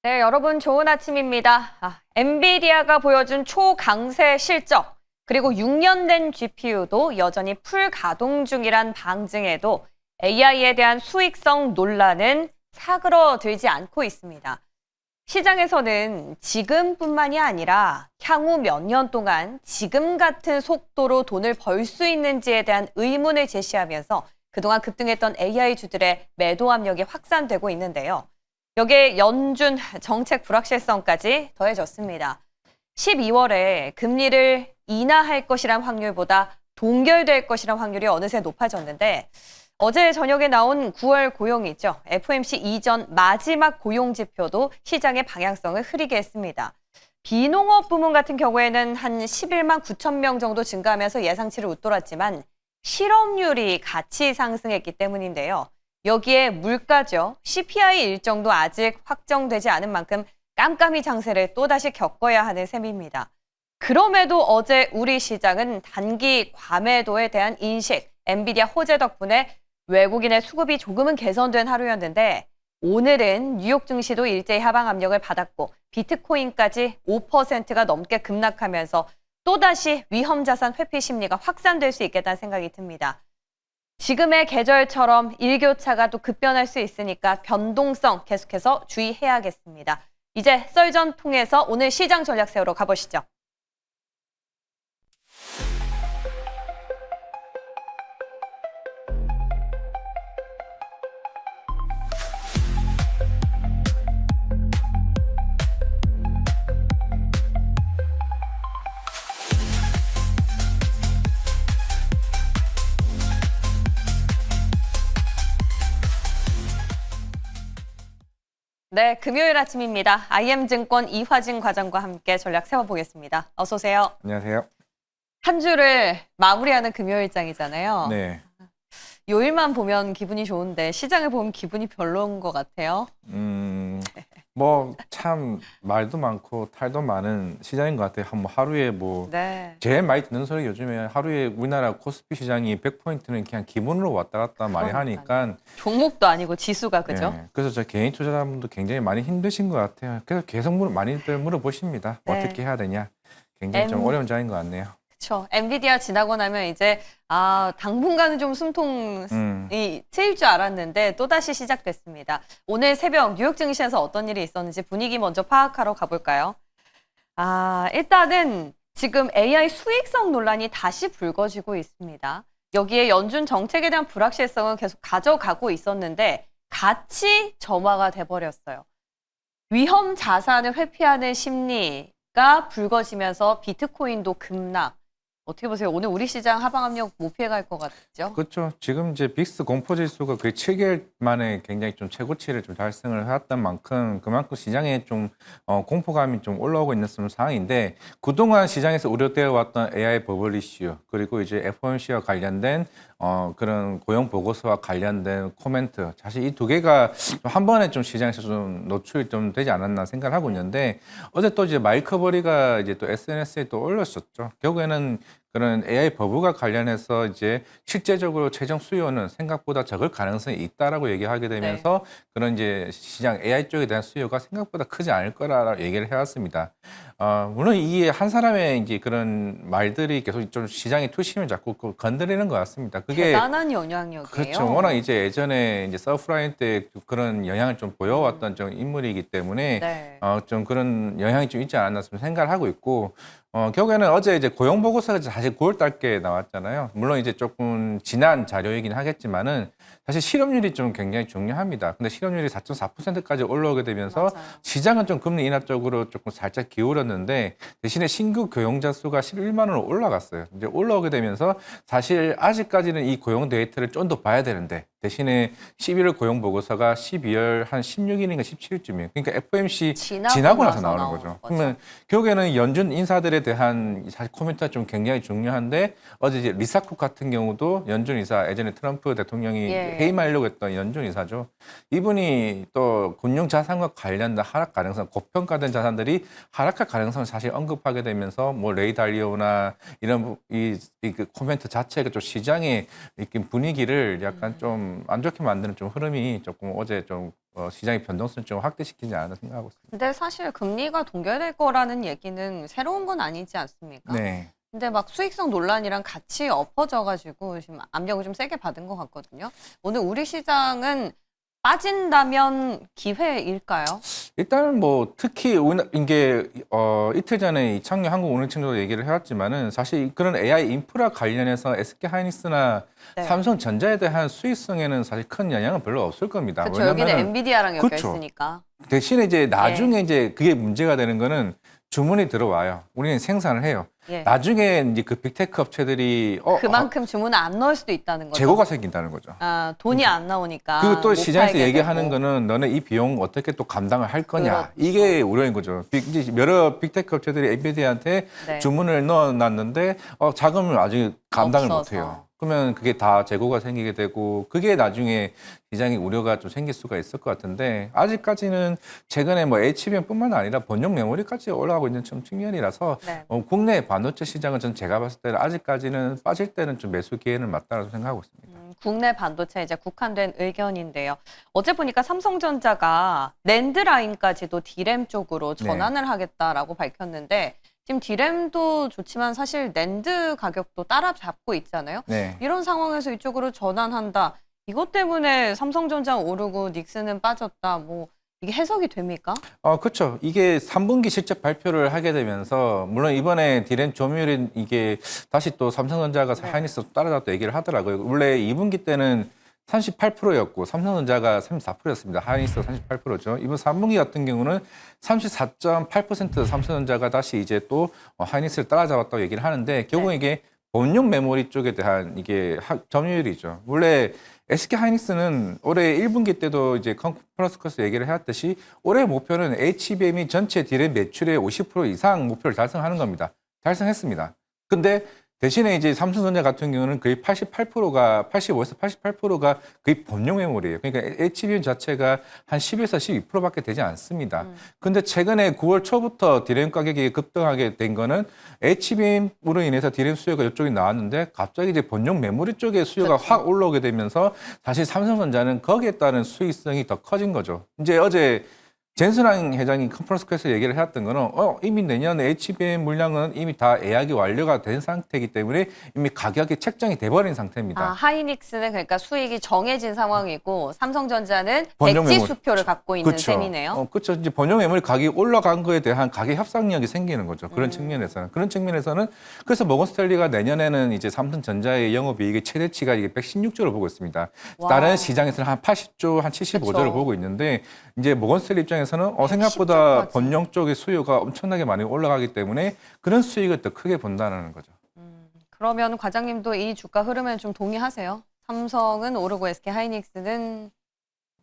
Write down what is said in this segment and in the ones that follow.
네, 여러분 좋은 아침입니다. 엔비디아가 보여준 초강세 실적, 그리고 6년 된 GPU도 여전히 풀 가동 중이란 방증에도 AI에 대한 수익성 논란은 사그러들지 않고 있습니다. 시장에서는 지금뿐만이 아니라 향후 몇 년 동안 지금 같은 속도로 돈을 벌 수 있는지에 대한 의문을 제시하면서 그동안 급등했던 AI주들의 매도 압력이 확산되고 있는데요. 여기에 연준 정책 불확실성까지 더해졌습니다. 12월에 금리를 인하할 것이란 확률보다 동결될 것이란 확률이 어느새 높아졌는데 어제 저녁에 나온 9월 고용이죠. FOMC 이전 마지막 고용 지표도 시장의 방향성을 흐리게 했습니다. 비농업 부문 같은 경우에는 한 11만 9천 명 정도 증가하면서 예상치를 웃돌았지만 실업률이 같이 상승했기 때문인데요. 여기에 물가죠. CPI 일정도 아직 확정되지 않은 만큼 깜깜이 장세를 또다시 겪어야 하는 셈입니다. 그럼에도 어제 우리 시장은 단기 과매도에 대한 인식, 엔비디아 호재 덕분에 외국인의 수급이 조금은 개선된 하루였는데 오늘은 뉴욕 증시도 일제히 하방 압력을 받았고 비트코인까지 5%가 넘게 급락하면서 또다시 위험 자산 회피 심리가 확산될 수 있겠다는 생각이 듭니다. 지금의 계절처럼 일교차가 또 급변할 수 있으니까 변동성 계속해서 주의해야겠습니다. 이제 썰전 통해서 오늘 시장 전략 세우러 가보시죠. 네, 금요일 아침입니다. IM증권 이화진 과장과 함께 전략 세워보겠습니다. 어서 오세요. 안녕하세요. 한 주를 마무리하는 금요일장이잖아요. 네. 요일만 보면 기분이 좋은데 시장을 보면 기분이 별로인 것 같아요. 뭐 참 말도 많고 탈도 많은 시장인 것 같아요. 뭐 하루에 네. 제일 많이 듣는 소리 요즘에 하루에 우리나라 코스피 시장이 100포인트는 그냥 기본으로 왔다 갔다 많이 하니까 종목도 아니고 지수가 그죠? 네. 그래서 저 개인 투자자분도 굉장히 많이 힘드신 것 같아요. 그래서 계속 많이들 물어보십니다. 네. 어떻게 해야 되냐. 굉장히 좀 어려운 장인 것 같네요. 그렇죠. 엔비디아 지나고 나면 이제 당분간은 좀 숨통이 트일 줄 알았는데 또다시 시작됐습니다. 오늘 새벽 뉴욕 증시에서 어떤 일이 있었는지 분위기 먼저 파악하러 가볼까요? 일단은 지금 AI 수익성 논란이 다시 불거지고 있습니다. 여기에 연준 정책에 대한 불확실성은 계속 가져가고 있었는데 같이 점화가 돼버렸어요. 위험 자산을 회피하는 심리가 불거지면서 비트코인도 급락. 어떻게 보세요? 오늘 우리 시장 하방 압력 못 피해갈 것 같죠? 그렇죠. 지금 이제 빅스 공포 지수가 거의 7개월 만에 굉장히 좀 최고치를 좀 달성을 해왔던 만큼 그만큼 시장에 좀 공포감이 좀 올라오고 있는 상황인데 그동안 시장에서 우려되어 왔던 AI 버블 이슈 그리고 이제 FOMC와 관련된 그런 고용 보고서와 관련된 코멘트 사실 이 두 개가 한 번에 좀 시장에서 좀 노출이 좀 되지 않았나 생각을 하고 있는데 어제 또 이제 마이크 버리가 이제 또 SNS에 또 올렸었죠. 결국에는 그런 AI 버블과 관련해서 이제 실제적으로 최종 수요는 생각보다 적을 가능성이 있다라고 얘기하게 되면서 그런 이제 시장 AI 쪽에 대한 수요가 생각보다 크지 않을 거라고 얘기를 해왔습니다. 물론 이게 한 사람의 이제 그런 말들이 계속 좀 시장의 투심을 자꾸 건드리는 것 같습니다. 그게 대단한 영향력이에요. 그렇죠. 워낙 이제 예전에 이제 서프라임 때 그런 영향을 좀 보여왔던 좀 인물이기 때문에 좀 그런 영향이 좀 있지 않았나 생각을 하고 있고 결국에는 어제 이제 고용 보고서가 사실 9월 달께 나왔잖아요. 물론 이제 조금 지난 자료이긴 하겠지만은 사실 실업률이 좀 굉장히 중요합니다. 근데 실업률이 4.4%까지 올라오게 되면서 맞아요. 시장은 좀 금리 인하 쪽으로 조금 살짝 기울었는데 대신에 신규 고용자 수가 11만으로 올라갔어요. 이제 올라오게 되면서 사실 아직까지는 이 고용 데이터를 좀 더 봐야 되는데 대신에 11월 고용 보고서가 12월 한 16일인가 17일쯤이에요. 그러니까 FOMC 지나고 나서 나오는 거죠. 그러면 결국에는 연준 인사들에 대한 사실 코멘트가 좀 굉장히 중요한데 어제 이제 리사쿡 같은 경우도 연준 인사 예전에 트럼프 대통령이 예. 해임하려고 했던 연준 이사죠. 이분이 또 금융 자산과 관련된 하락 가능성, 고평가된 자산들이 하락할 가능성을 사실 언급하게 되면서 뭐 레이 달리오나 이런 그 코멘트 자체가 좀 시장의 이렇게 분위기를 약간 좀 안 좋게 만드는 좀 흐름이 조금 어제 좀 시장의 변동성을 좀 확대시키지 않았나 생각하고 있습니다. 근데 사실 금리가 동결될 거라는 얘기는 새로운 건 아니지 않습니까? 네. 근데 막 수익성 논란이랑 같이 엎어져가지고 지금 압력을 좀 세게 받은 것 같거든요. 오늘 우리 시장은 빠진다면 기회일까요? 일단은 뭐 특히 이게 이틀 전에 이창용 한국운輸청도 얘기를 해왔지만은 사실 그런 AI 인프라 관련해서 SK 하이닉스나 네. 삼성전자에 대한 수익성에는 사실 큰 영향은 별로 없을 겁니다. 그렇죠. 여기는 왜냐면은 엔비디아랑 엮여 그쵸. 있으니까. 대신에 이제 나중에 예. 이제 그게 문제가 되는 거는 주문이 들어와요. 우리는 생산을 해요. 예. 나중에 이제 그 빅테크 업체들이 그만큼 주문을 안 넣을 수도 있다는 거죠. 재고가 생긴다는 거죠. 아, 돈이 안 나오니까. 그리고 또 못 시장에서 팔게 얘기하는 되고. 거는 너네 이 비용 어떻게 또 감당을 할 거냐. 그렇죠. 이게 우려인 거죠. 이제 여러 빅테크 업체들이 엔비디아한테 네. 주문을 넣어놨는데 자금을 아직 감당을 없어서. 못해요. 그러면 그게 다 재고가 생기게 되고 그게 나중에 시장에 우려가 좀 생길 수가 있을 것 같은데 아직까지는 최근에 뭐 HBM뿐만 아니라 번역 메모리까지 올라가고 있는 좀 측면이라서 네. 국내 반도체 시장은 전 제가 봤을 때는 아직까지는 빠질 때는 좀 매수 기회는 맞다고 생각하고 있습니다. 국내 반도체 이제 국한된 의견인데요. 어제 보니까 삼성전자가 낸드 라인까지도 디램 쪽으로 네. 전환을 하겠다라고 밝혔는데 지금 디램도 좋지만 사실 낸드 가격도 따라잡고 있잖아요. 네. 이런 상황에서 이쪽으로 전환한다. 이것 때문에 삼성전자 오르고 닉스는 빠졌다. 뭐 이게 해석이 됩니까? 그렇죠. 이게 3분기 실적 발표를 하게 되면서 물론 이번에 디램 점유율이 이게 다시 또 삼성전자가 네. 하이닉스 따라잡았다 얘기를 하더라고요. 원래 2분기 때는 38%였고 삼성전자가 34%였습니다. 하이닉스가 38%죠. 이번 3분기 같은 경우는 34.8% 삼성전자가 다시 이제 또 하이닉스를 따라잡았다고 얘기를 하는데 결국 네. 이게 본용 메모리 쪽에 대한 이게 점유율이죠. 원래 SK 하이닉스는 올해 1분기 때도 이제 컨퍼런스 얘기를 해왔듯이 올해 목표는 HBM이 전체 디램 매출의 50% 이상 목표를 달성하는 겁니다. 달성했습니다. 근데 대신에 이제 삼성전자 같은 경우는 거의 85에서 88%가 거의 본용 메모리예요. 그러니까 HBM 자체가 한 10에서 12%밖에 되지 않습니다. 근데 최근에 9월 초부터 디램 가격이 급등하게 된 거는 HBM으로 인해서 디램 수요가 이쪽이 나왔는데 갑자기 이제 본용 메모리 쪽의 수요가 그렇죠. 확 올라오게 되면서 사실 삼성전자는 거기에 따른 수익성이 더 커진 거죠. 이제 어제 젠순환 회장이 컨퍼런스에서 얘기를 해왔던 거는 이미 내년 HBM 물량은 이미 다 예약이 완료가 된 상태이기 때문에 이미 가격이 책정이 돼버린 상태입니다. 하이닉스는 그러니까 수익이 정해진 상황이고 삼성전자는 번영 백지 메모리. 수표를 갖고 있는 그쵸. 셈이네요. 그렇죠. 이제 번영 매물 가격이 올라간 거에 대한 가격 협상력이 생기는 거죠. 그런 측면에서는. 그런 측면에서는 그래서 모건 스탠리가 내년에는 이제 삼성전자의 영업이익의 최대치가 이게 116조를 보고 있습니다. 와. 다른 시장에서는 한 80조, 한 75조를 그쵸. 보고 있는데 이제 모건 스탠리 입장에서는 생각보다 10조까지. 번영 쪽의 수요가 엄청나게 많이 올라가기 때문에 그런 수익을 더 크게 본다는 거죠. 그러면 과장님도 이 주가 흐름에 좀 동의하세요? 삼성은 오르고 SK 하이닉스는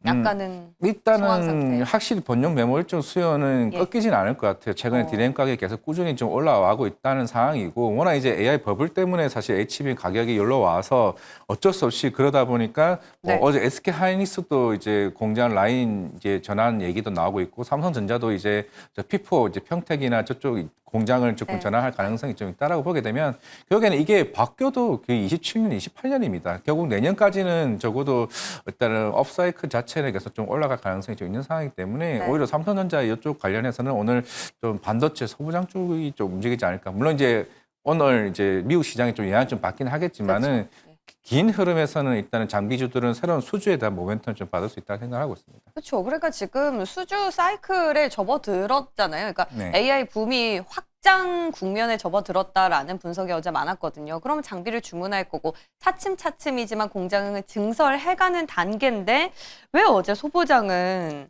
약간은 소강 일단은 상태. 확실히 번영 메모리 쪽 수요는 예. 꺾이진 않을 것 같아요. 최근에 어. 디램 가격이 계속 꾸준히 좀 올라가고 있다는 상황이고 워낙 이제 AI 버블 때문에 사실 HBM 가격이 올라와서 어쩔 수 없이 그러다 보니까 네. 어제 SK 하이닉스도 이제 공장 라인 이제 전환 얘기도 나오고 있고 삼성전자도 이제 P4 이제 평택이나 저쪽 공장을 조금 네. 전환할 가능성이 좀 있다라고 보게 되면 결국에는 이게 바뀌어도 그 27년, 28년입니다. 결국 내년까지는 적어도 일단은 업사이클 자체는 계속 좀 올라갈 가능성이 좀 있는 상황이기 때문에 네. 오히려 삼성전자 이쪽 관련해서는 오늘 좀 반도체 소부장 쪽이 좀 움직이지 않을까. 물론 이제 오늘 이제 미국 시장이 좀 영향 좀 받긴 하겠지만은 그렇죠. 긴 흐름에서는 일단은 장비주들은 새로운 수주에 대한 모멘텀을 좀 받을 수 있다고 생각하고 있습니다. 그렇죠. 그러니까 지금 수주 사이클에 접어들었잖아요. 그러니까 네. AI 붐이 확장 국면에 접어들었다라는 분석이 어제 많았거든요. 그러면 장비를 주문할 거고 차츰차츰이지만 공장을 증설해가는 단계인데 왜 어제 소부장은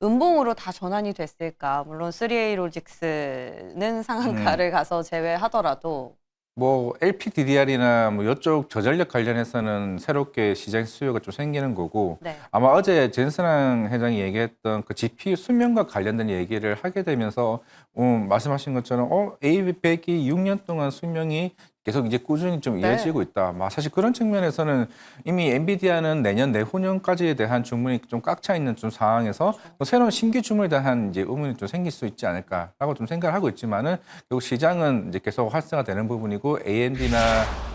음봉으로 다 전환이 됐을까? 물론 3A 로직스는 상한가를 가서 제외하더라도 뭐 LPDDR이나 뭐 이쪽 저전력 관련해서는 새롭게 시장 수요가 좀 생기는 거고 네. 아마 어제 젠슨항 회장이 얘기했던 그 GPU 수명과 관련된 얘기를 하게 되면서 말씀하신 것처럼 AB백이 6년 동안 수명이 계속 이제 꾸준히 좀 이어지고 있다. 사실 그런 측면에서는 이미 엔비디아는 내년 내후년까지에 대한 주문이 좀 꽉 차 있는 좀 상황에서 또 새로운 신규 주문에 대한 이제 의문이 좀 생길 수 있지 않을까라고 좀 생각을 하고 있지만은 결국 시장은 이제 계속 활성화되는 부분이고 AMD나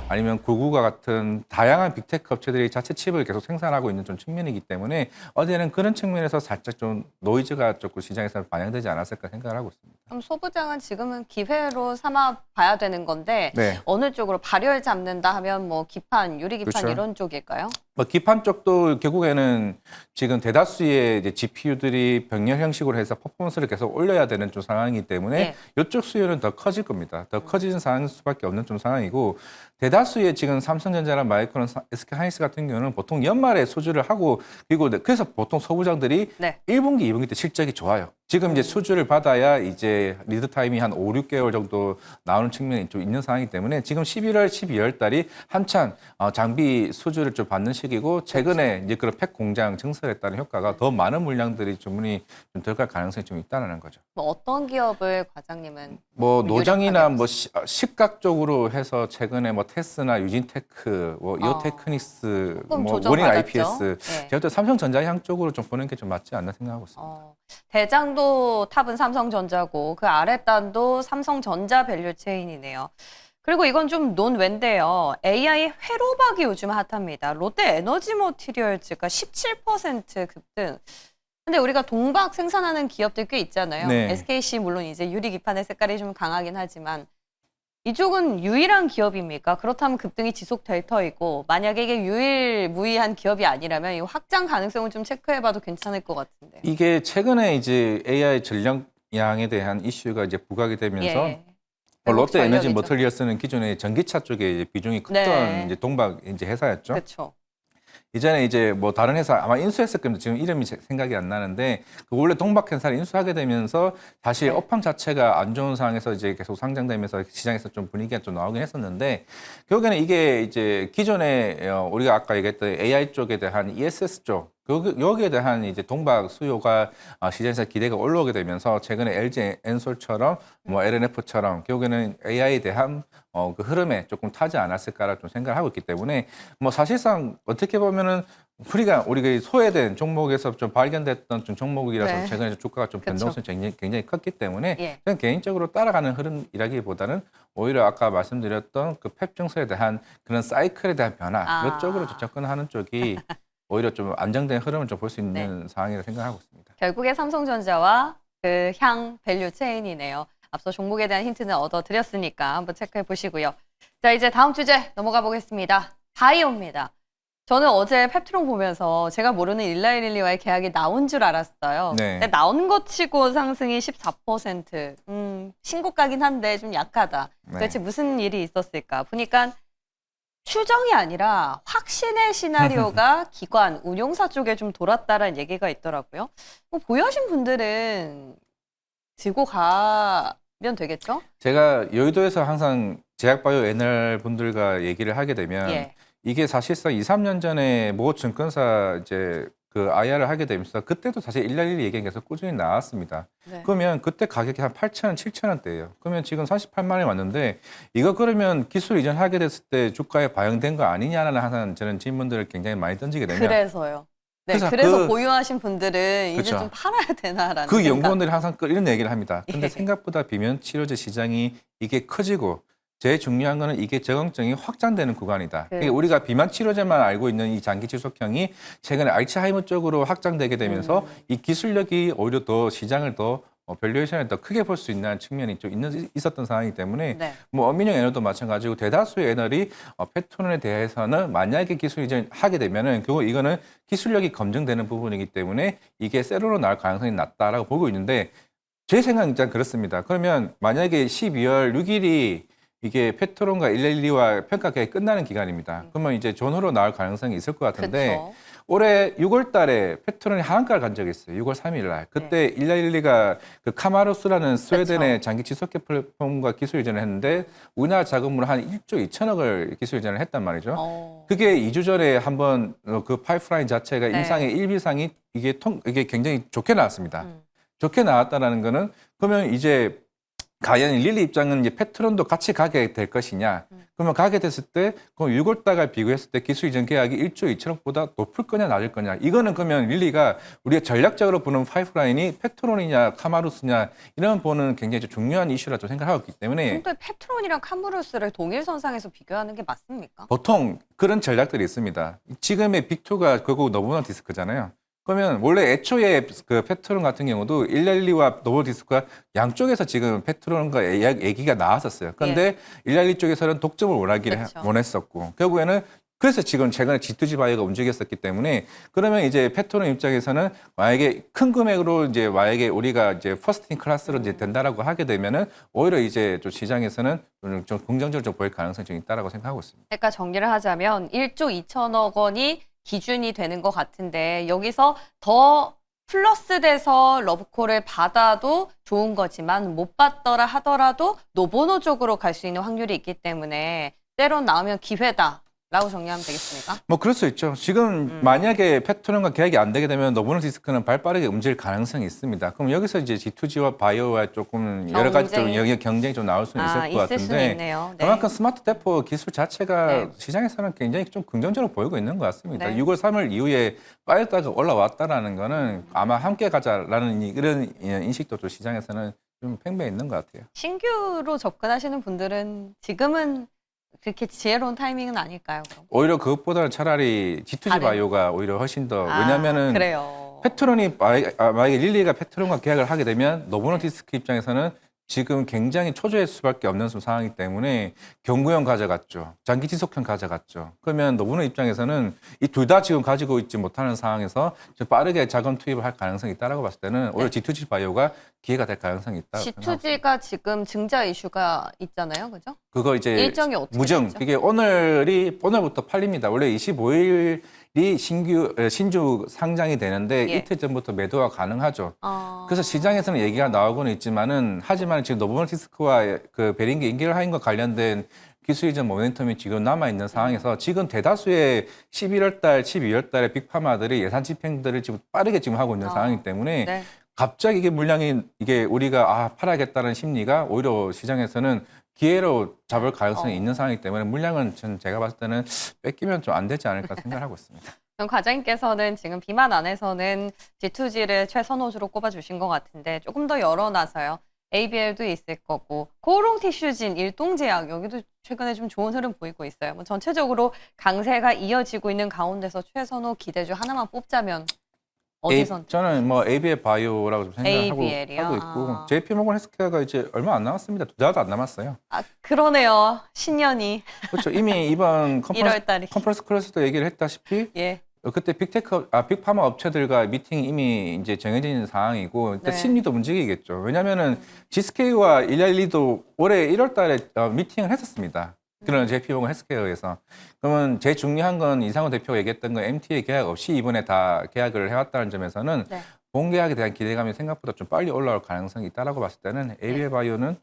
아니면 구글과 같은 다양한 빅테크 업체들이 자체 칩을 계속 생산하고 있는 좀 측면이기 때문에 어제는 그런 측면에서 살짝 좀 노이즈가 조금 시장에서 반영되지 않았을까 생각을 하고 있습니다. 그럼 소부장은 지금은 기회로 삼아 봐야 되는 건데 네. 어느 쪽으로 발열 잡는다 하면 뭐 기판, 유리 기판 그렇죠. 이런 쪽일까요? 기판 쪽도 결국에는 지금 대다수의 이제 GPU들이 병렬 형식으로 해서 퍼포먼스를 계속 올려야 되는 좀 상황이기 때문에 이쪽 수요는 더 커질 겁니다. 더 커지는 상황일 수밖에 없는 좀 상황이고 대다수의 지금 삼성전자나 마이크론, SK하이닉스 같은 경우는 보통 연말에 수주를 하고 그리고 그래서 보통 소부장들이 1분기, 2분기 때 실적이 좋아요. 지금 이제 수주를 받아야 이제 리드 타임이 한 5, 6개월 정도 나오는 측면이 좀 있는 상황이기 때문에 지금 11월, 12월 달이 한창 장비 수주를 좀 받는 시기고 최근에 이제 그런 팩 공장 증설에 따른 효과가 더 많은 물량들이 주문이 좀 들어갈 가능성이 좀 있다는 거죠. 뭐 어떤 기업을 과장님은 노정이나 식각 쪽으로 해서 최근에 테스나 유진테크, 이오테크닉스, 모닝 IPS 제가 또 삼성전자 향 쪽으로 좀 보는 게 좀 맞지 않나 생각하고 있습니다. 대장도 탑은 삼성전자고 그 아랫단도 삼성전자 밸류 체인이네요. 그리고 이건 좀 논외인데요. AI 회로박이 요즘 핫합니다. 롯데 에너지 머티리얼즈가 17% 급등. 근데 우리가 동박 생산하는 기업들 꽤 있잖아요. 네. SKC 물론 이제 유리 기판의 색깔이 좀 강하긴 하지만 이쪽은 유일한 기업입니까? 그렇다면 급등이 지속될 터이고 만약에 이게 유일무이한 기업이 아니라면 이 확장 가능성을 좀 체크해봐도 괜찮을 것 같은데. 이게 최근에 이제 AI 전력량에 대한 이슈가 이제 부각이 되면서 롯데 에너지 머티리얼스는 기존에 전기차 쪽에 이제 비중이 컸던 이제 동박 이제 회사였죠. 그렇죠. 이전에 이제 다른 회사 아마 인수했을 겁니다. 지금 이름이 생각이 안 나는데 그 원래 동박 회사를 인수하게 되면서 사실 업황 자체가 안 좋은 상황에서 이제 계속 상장되면서 시장에서 좀 분위기가 좀 나오긴 했었는데 결국에는 이게 이제 기존에 우리가 아까 얘기했던 AI 쪽에 대한 ESS 쪽 여기에 대한 이제 동박 수요가 시장에서 기대가 올라오게 되면서 최근에 LG 엔솔처럼 LNF처럼 결국에는 AI에 대한 그 흐름에 조금 타지 않았을까라 좀 생각을 하고 있기 때문에 사실상 어떻게 보면은 우리가 소외된 종목에서 좀 발견됐던 좀 종목이라서 최근에 주가가 좀 변동성이 굉장히 컸기 때문에 저는 개인적으로 따라가는 흐름이라기보다는 오히려 아까 말씀드렸던 그 펩 증서에 대한 그런 사이클에 대한 변화 이쪽으로 접근하는 쪽이 오히려 좀 안정된 흐름을 좀 볼 수 있는 상황이라 생각하고 있습니다. 결국에 삼성전자와 그 향 밸류 체인이네요. 앞서 종목에 대한 힌트는 얻어드렸으니까 한번 체크해 보시고요. 자, 이제 다음 주제 넘어가 보겠습니다. 바이오입니다. 저는 어제 펩트론 보면서 제가 모르는 일라이릴리와의 계약이 나온 줄 알았어요. 근데 나온 것 치고 상승이 14%. 신고가긴 한데 좀 약하다. 도대체 무슨 일이 있었을까? 보니까 추정이 아니라 확신의 시나리오가 기관, 운용사 쪽에 좀 돌았다라는 얘기가 있더라고요. 보유하신 분들은 들고 가면 되겠죠? 제가 여의도에서 항상 제약바이오 애널 분들과 얘기를 하게 되면 이게 사실상 2, 3년 전에 모 증권사 이제 그 IR을 하게 되면서 그때도 사실 일라일리 얘기가 계속 꾸준히 나왔습니다. 그러면 그때 가격이 한 8,000원, 7,000원대예요. 그러면 지금 48만 원이 왔는데 이거 그러면 기술 이전하게 됐을 때 주가에 반영된 거 아니냐라는 항상 저는 질문들을 굉장히 많이 던지게 되면 그래서요. 그래서 보유하신 분들은 이제 좀 팔아야 되나라는 그 연구원들이 항상 이런 얘기를 합니다. 근데 생각보다 비면 치료제 시장이 이게 커지고 제일 중요한 거는 이게 적응증이 확장되는 구간이다. 그러니까 우리가 비만 치료제만 알고 있는 이 장기 지속형이 최근에 알츠하이머 쪽으로 확장되게 되면서 이 기술력이 오히려 더 시장을 더 밸류에이션을 더 크게 볼 수 있는 측면이 좀 있었던 상황이기 때문에 어민용 애널도 마찬가지고 대다수의 애널이 펩토론에 대해서는 만약에 기술 이전을 하게 되면은 결국 이거는 기술력이 검증되는 부분이기 때문에 이게 세로로 나올 가능성이 낮다라고 보고 있는데 제 생각은 일단 그렇습니다. 그러면 만약에 12월 6일이 이게 펩토론과 일렐리와 평가 계획이 끝나는 기간입니다. 그러면 이제 전후로 나올 가능성이 있을 것 같은데 올해 6월 달에 펩토론이 하한가를 간 적이 있어요. 6월 3일 날. 그때 일렐리가 그 카마로스라는 스웨덴의 장기 지속계 플랫폼과 기술 이전을 했는데 우리나라 자금으로 한 1조 2천억을 기술 이전을 했단 말이죠. 그게 2주 전에 한번 그 파이프라인 자체가 임상의 1비상이 이게 굉장히 좋게 나왔습니다. 좋게 나왔다라는 거는 그러면 이제 과연 릴리 입장은 이제 페트론도 같이 가게 될 것이냐. 그러면 가게 됐을 때, 그럼 6월달과 비교했을 때 기술 이전 계약이 1조 2천억보다 높을 거냐, 낮을 거냐. 이거는 그러면 릴리가 우리가 전략적으로 보는 파이프라인이 페트론이냐, 카마루스냐, 이런 보는 굉장히 좀 중요한 이슈라 좀 생각하고 있기 때문에 근데 페트론이랑 카무루스를 동일선상에서 비교하는 게 맞습니까? 보통 그런 전략들이 있습니다. 지금의 빅2가 결국 노보노 디스크잖아요. 그러면 원래 애초에 그 페트론 같은 경우도 112와 노보디스크가 양쪽에서 지금 페트론과 얘기가 나왔었어요. 그런데 112 쪽에서는 독점을 그렇죠. 원했었고 결국에는 그래서 지금 최근에 G2G 바이오가 움직였었기 때문에 그러면 이제 페트론 입장에서는 만약에 큰 금액으로 이제 만약에 우리가 이제 퍼스트인 클래스로 이제 된다라고 하게 되면은 오히려 이제 좀 시장에서는 좀 긍정적으로 좀 보일 가능성이 좀 있다라고 생각하고 있습니다. 그러니까 정리를 하자면 1조 2천억 원이 기준이 되는 것 같은데 여기서 더 플러스 돼서 러브콜을 받아도 좋은 거지만 못 받더라 하더라도 노보노 쪽으로 갈 수 있는 확률이 있기 때문에 때론 나오면 기회다라고 정리하면 되겠습니까? 뭐 그럴 수 있죠. 지금 만약에 페트론과 계약이 안 되게 되면 노보노 디스크는 발 빠르게 움직일 가능성이 있습니다. 그럼 여기서 이제 G2G와 바이오와 조금 여러 가지 좀 여기 경쟁이 좀 나올 수는 있을 것 있을 수는 같은데 있네요. 네. 그만큼 스마트 대포 기술 자체가 네. 시장에서는 굉장히 좀 긍정적으로 보이고 있는 것 같습니다. 네. 6월 3일 이후에 빠졌다가 올라왔다라는 거는 아마 함께 가자라는 이런 인식도 좀 시장에서는 좀 팽배해 있는 것 같아요. 신규로 접근하시는 분들은 지금은 그렇게 지혜로운 타이밍은 아닐까요? 그럼? 오히려 그것보다는 차라리 G2G 다른? 바이오가 오히려 훨씬 더 왜냐면은 그래요. 페트론이 만약에 릴리가 페트론과 계약을 하게 되면 노보노 디스크 입장에서는 지금 굉장히 초조할 수밖에 없는 상황이기 때문에 경구형 가져갔죠. 장기 지속형 가져갔죠. 그러면 노보노 입장에서는 이 둘 다 지금 가지고 있지 못하는 상황에서 좀 빠르게 자금 투입을 할 가능성이 있다라고 봤을 때는 오히려 G2G 바이오가 기회가 될 가능성이 있다. G2G가 지금 증자 이슈가 있잖아요. 그죠? 그거 이제 일정이 어떻게 무증. 되죠? 이게 오늘부터 팔립니다. 원래 25일이 신주 상장이 되는데 예. 이틀 전부터 매도가 가능하죠. 그래서 시장에서는 얘기가 나오고는 있지만은 하지만 지금 노보노 디스크와 그 베링게 인겔하임과 관련된 기술 이전 모멘텀이 지금 남아 있는 상황에서 지금 대다수의 11월 달, 12월 달에 빅파마들이 예산 집행들을 지금 빠르게 지금 하고 있는 상황이기 때문에 네. 갑자기 이게 물량이 이게 우리가 팔아야겠다는 심리가 오히려 시장에서는 기회로 잡을 가능성이 있는 상황이기 때문에 물량은 제가 봤을 때는 뺏기면 좀 안 되지 않을까 생각하고 있습니다. 그럼 과장님께서는 지금 비만 안에서는 G2G를 최선호주로 꼽아주신 것 같은데 조금 더 열어놔서요. ABL도 있을 거고 코오롱 티슈진, 일동제약 여기도 최근에 좀 좋은 흐름 보이고 있어요. 뭐 전체적으로 강세가 이어지고 있는 가운데서 최선호 기대주 하나만 뽑자면 어디선? 저는 뭐 ABL 바이오라고 좀 생각하고 ABL 이요? 하고 있고 아. JP모건 헬스케어가 이제 얼마 안 남았습니다. 두 달도 안 남았어요. 그러네요. 신년이 그렇죠. 이미 이번 1월 달이. 컨퍼런스 콜에서도 얘기를 했다시피 예. 그때 빅파마 업체들과 미팅이 이미 이제 정해져 있는 상황이고, 그러니까 네. 심리도 움직이겠죠. 왜냐면은 GSK와 일일리도 올해 1월 달에 미팅을 했었습니다. 그런 JP모건 헬스케어에서. 그러면 제일 중요한 건 이상호 대표가 얘기했던 건 MTA 계약 없이 이번에 다 계약을 해왔다는 점에서는 네. 본계약에 대한 기대감이 생각보다 좀 빨리 올라올 가능성이 있다라고 봤을 때는 ABL 바이오는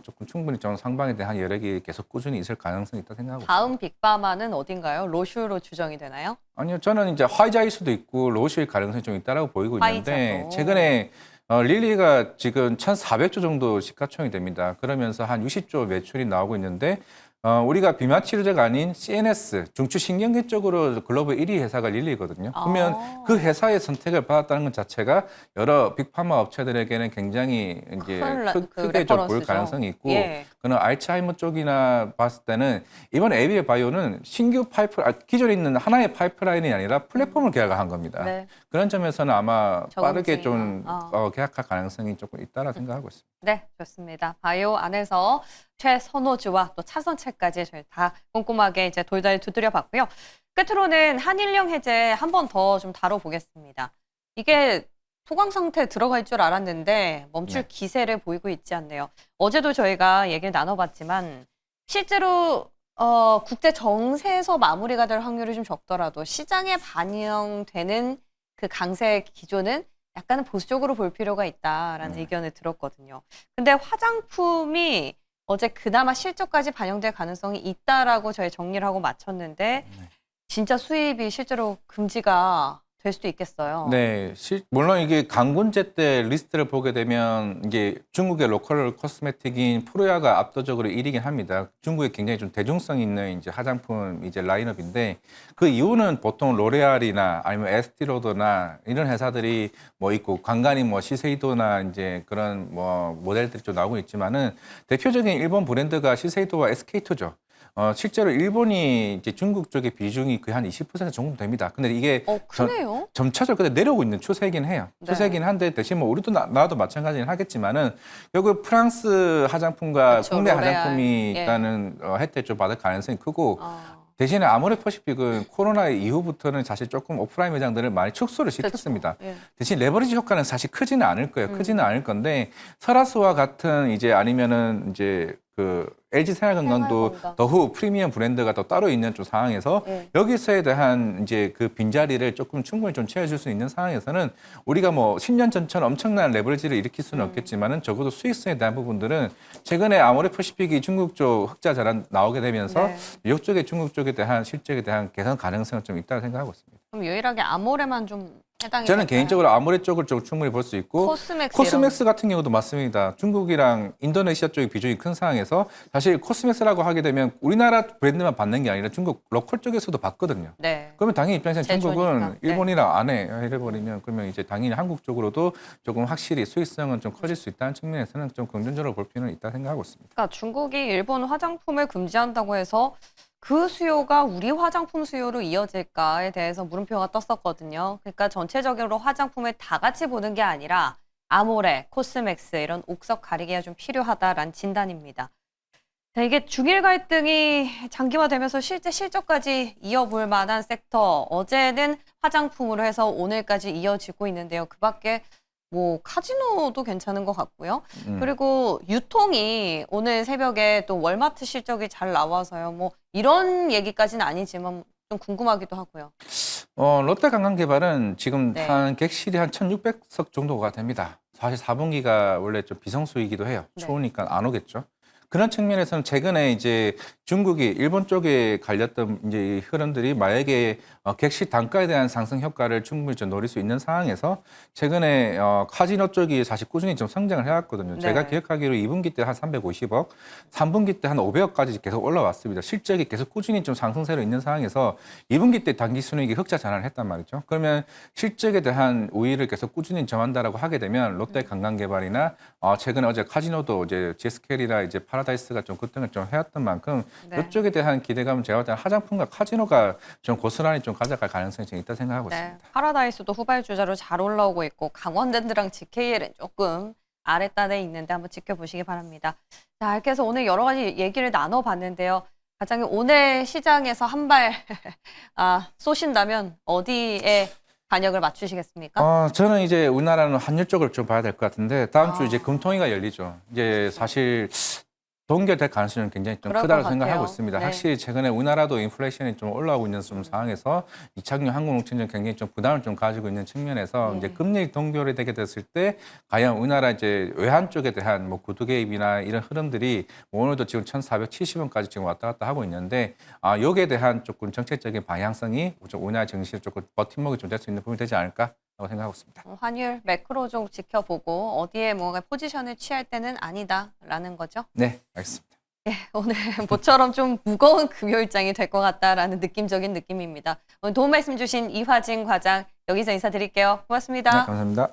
조금 충분히 좀 상방에 대한 여력이 계속 꾸준히 있을 가능성이 있다 생각하고 있습니다. 다음 빅파마는 어딘가요? 로슈로 추정이 되나요? 아니요, 저는 이제 화이자일 수도 있고 로시일 가능성이 좀 있다라고 보이고 있는데 화이자도. 최근에 릴리가 지금 1,400조 정도 시가총이 됩니다. 그러면서 한 60조 매출이 나오고 있는데 우리가 비만 치료제가 아닌 CNS 중추신경계 쪽으로 글로벌 1위 회사가 릴리거든요. 그러면 그 회사의 선택을 받았다는 것 자체가 여러 빅파마 업체들에게는 굉장히 이제 크게 좀 보일 레퍼런스죠. 가능성이 있고 예. 그는 알츠하이머 쪽이나 봤을 때는 이번 ABL 바이오는 신규 기존에 있는 하나의 파이프라인이 아니라 플랫폼을 계약을 한 겁니다. 네. 그런 점에서는 아마 빠르게 적응증이나, 좀 계약할 가능성이 조금 있다라 생각하고 있습니다. 네, 좋습니다. 바이오 안에서 최선호주와 또 차선책까지 저희 다 꼼꼼하게 이제 돌달 두드려 봤고요. 끝으로는 한일령 해제 한 번 더 좀 다뤄보겠습니다. 이게 소강 상태에 들어갈 줄 알았는데 멈출 네. 기세를 보이고 있지 않네요. 어제도 저희가 얘기를 나눠봤지만 실제로 국제 정세에서 마무리가 될 확률이 좀 적더라도 시장에 반영되는 그 강세 기조는 약간은 보수적으로 볼 필요가 있다라는 의견을 들었거든요. 근데 화장품이 어제 그나마 실적까지 반영될 가능성이 있다라고 저희 정리를 하고 마쳤는데 진짜 수입이 실제로 금지가 될 수도 있겠어요. 네, 물론 이게 강군제 때 리스트를 보게 되면 이게 중국의 로컬 코스메틱인 프로야가 압도적으로 1위긴 합니다. 중국에 굉장히 좀 대중성 있는 이제 화장품 이제 라인업인데 그 이유는 보통 로레알이나 아니면 에스티로더나 이런 회사들이 뭐 있고 간간히 뭐 시세이도나 이제 그런 뭐 모델들이 좀 나오고 있지만은 대표적인 일본 브랜드가 시세이도와 SK2죠. 실제로 일본이 이제 중국 쪽의 비중이 거의 한 20% 정도 됩니다. 근데 이게 크네요. 점차적으로 내려오고 있는 추세이긴 해요. 네. 추세이긴 한데 대신 뭐 우리도 나도 마찬가지긴 하겠지만은 결국 프랑스 화장품과 그쵸, 국내 로레알. 화장품이 예. 일단은 혜택을 좀 받을 가능성이 크고 어, 대신에 아모레퍼시픽은 코로나 이후부터는 사실 조금 오프라인 매장들을 많이 축소를 시켰습니다. 그렇죠. 예. 대신 레버리지 효과는 사실 크지는 않을 거예요. 크지는 않을 건데 설화수와 같은 이제 아니면은 이제 그 LG 생활건강도 생활건강. 더후 프리미엄 브랜드가 더 따로 있는 좀 상황에서 예. 여기서에 대한 이제 그 빈자리를 조금 충분히 좀 채워줄 수 있는 상황에서는 우리가 뭐 10년 전처럼 엄청난 레버리지를 일으킬 수는 없겠지만은 적어도 수익성에 대한 부분들은 최근에 아모레퍼시픽이 중국 쪽 흑자 자란 나오게 되면서 네. 이쪽에 중국 쪽에 대한 실적에 대한 개선 가능성은 좀 있다고 생각하고 있습니다. 그럼 유일하게 아모레만 좀 해당이 저는 될까요? 개인적으로 아모레 쪽을 좀 충분히 볼 수 있고 코스맥스 같은 경우도 맞습니다. 중국이랑 인도네시아 쪽의 비중이 큰 상황에서 사실 코스맥스라고 하게 되면 우리나라 브랜드만 받는 게 아니라 중국 로컬 쪽에서도 받거든요. 네. 그러면 당연히 입장에서 제조니까. 중국은 네. 일본이랑 안 해 이래버리면 그러면 이제 당연히 한국 쪽으로도 조금 확실히 수익성은 좀 커질 수 있다는 측면에서는 좀 긍정적으로 볼 필요는 있다 생각하고 있습니다. 그러니까 중국이 일본 화장품을 금지한다고 해서 그 수요가 우리 화장품 수요로 이어질까에 대해서 물음표가 떴었거든요. 그러니까 전체적으로 화장품을 다 같이 보는 게 아니라 아모레, 코스맥스 이런 옥석 가리기가 좀 필요하다라는 진단입니다. 자, 이게 중일 갈등이 장기화되면서 실제 실적까지 이어볼 만한 섹터. 어제는 화장품으로 해서 오늘까지 이어지고 있는데요. 그 밖에 뭐 카지노도 괜찮은 것 같고요. 그리고 유통이 오늘 새벽에 또 월마트 실적이 잘 나와서요. 뭐 이런 얘기까지는 아니지만 좀 궁금하기도 하고요. 롯데관광개발은 지금 네. 한 객실이 한 1,600석 정도가 됩니다. 사실 4분기가 원래 좀 비성수이기도 해요. 네. 추우니까 안 오겠죠. 그런 측면에서는 최근에 이제 중국이 일본 쪽에 갈렸던 이제 이 흐름들이 만약에 객실 단가에 대한 상승 효과를 충분히 좀 노릴 수 있는 상황에서 최근에 카지노 쪽이 사실 꾸준히 좀 성장을 해왔거든요. 네. 제가 기억하기로 2분기 때 한 350억, 3분기 때 한 500억까지 계속 올라왔습니다. 실적이 계속 꾸준히 좀 상승세로 있는 상황에서 2분기 때 단기 순이익이 흑자 전환을 했단 말이죠. 그러면 실적에 대한 우위를 계속 꾸준히 점한다라고 하게 되면 롯데 관광개발이나 최근에 어제 카지노도 이제 GSK이나 이제 파라다이스가 좀 급등을 좀 해왔던 만큼 네. 이쪽에 대한 기대감은 제가 볼 때는 화장품과 카지노가 좀 고스란히 좀 가져갈 가능성이 좀 있다 생각하고 네. 있습니다. 파라다이스도 후발주자로 잘 올라오고 있고 강원랜드랑 GKL은 조금 아랫단에 있는데 한번 지켜보시기 바랍니다. 자, 이렇게 해서 오늘 여러 가지 얘기를 나눠봤는데요. 과장님 오늘 시장에서 한 발 쏘신다면 어디에 반역을 맞추시겠습니까? 저는 이제 우리나라는 환율 쪽을 좀 봐야 될 것 같은데 다음 주 이제 금통위가 열리죠. 이제 사실 동결될 가능성은 굉장히 좀 그럴 크다고 것 생각하고 같아요. 있습니다. 네. 확실히 최근에 우리나라도 인플레이션이 좀 올라오고 있는 좀 상황에서 이착륙 항공업체는 굉장히 좀 부담을 좀 가지고 있는 측면에서 네. 이제 금리 동결이 되게 됐을 때 과연 우리나라 이제 외환 쪽에 대한 뭐 구두 개입이나 이런 흐름들이 뭐 오늘도 지금 1,470원까지 지금 왔다 갔다 하고 있는데 여기에 대한 조금 정책적인 방향성이 좀 우리나라 증시를 조금 버팀목이 좀 될 수 있는 부분이 되지 않을까? 라고 생각하고 있습니다. 환율 매크로 좀 지켜보고 어디에 뭔가 포지션을 취할 때는 아니다라는 거죠. 네, 알겠습니다. 오늘 모처럼 좀 무거운 금요일장이 될 것 같다라는 느낌적인 느낌입니다. 오늘 도움 말씀 주신 이화진 과장 여기서 인사드릴게요. 고맙습니다. 네, 감사합니다.